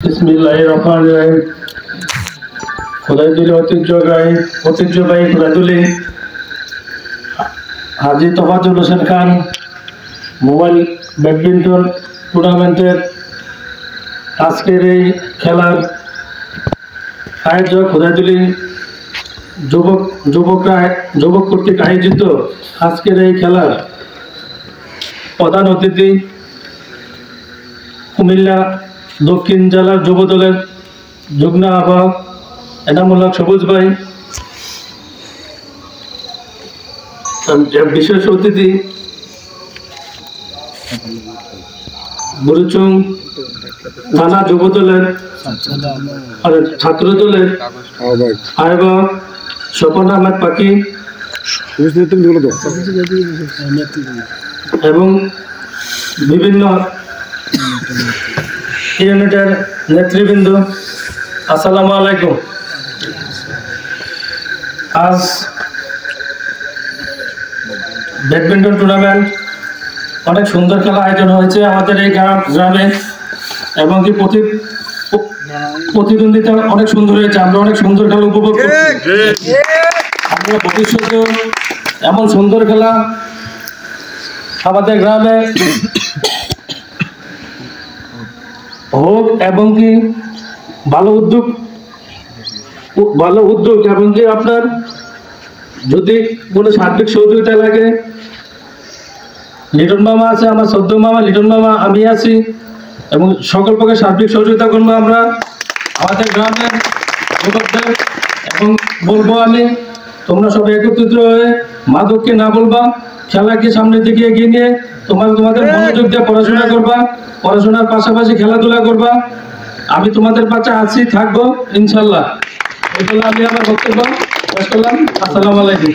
বিসমিল্লাহিররহমানিররহিম। খোদাইদুলি ঐতিহ্যবাহী খোদাইদুলি হাজী Tofazzal Hossain Khan mobile badminton টুর্নামেন্টের আজকের এই খেলার আয়োজক খোদাইদুলি যুবক কর্তৃক আয়োজিত আজকের এই খেলার প্রধান অতিথি কুমিল্লা দক্ষিণ জেলার যুব দলের যুগ্ম আহ্বায়ক এনামুল্লাহ সবুজ ভাই, বিশেষ অতিথি বুড়ুচুং থানা যুব দলের ছাত্র দলের আহ্বায়ক স্বপন আহমেদ পাখি এবং বিভিন্ন ইউনিটের নেতৃবৃন্দ, আসসালামু আলাইকুম। আজ ব্যাডমিন্টন টুর্নামেন্ট অনেক সুন্দর খেলা আয়োজন হয়েছে আমাদের এই গ্রামে এবং কি প্রতিদ্বন্দ্বিতা অনেক সুন্দর হয়েছে। আমরা অনেক সুন্দর খেলা উপভোগ করছি। আমরা ভবিষ্যতেও এমন সুন্দর খেলা আমাদের গ্রামে হোক এবং কি ভালো উদ্যোগ এবং কি আপনার যদি কোনো সার্বিক সহযোগিতা লাগে, লিটন মামা আছে, আমার সদ্য মামা লিটন মামা, আমি আছি এবং সকল প্রকার সার্বিক সহযোগিতা করবো আমরা আমাদের গ্রামের যুবকদের। এবং বলবো আমি, তোমরা সবাই একত্রিত হয়ে মাদককে না বলবা, খেলাকে সামনের দিকে এগিয়ে নিয়ে তোমাদের মনোযোগ দিয়ে পড়াশোনা করবা, পড়াশোনার পাশাপাশি খেলাধুলা করবা। আমি তোমাদের পাশে আছি, থাকবো ইনশাল্লাহ। আমি আমার বক্তব্য শেষ করলাম। আসসালামু আলাইকুম।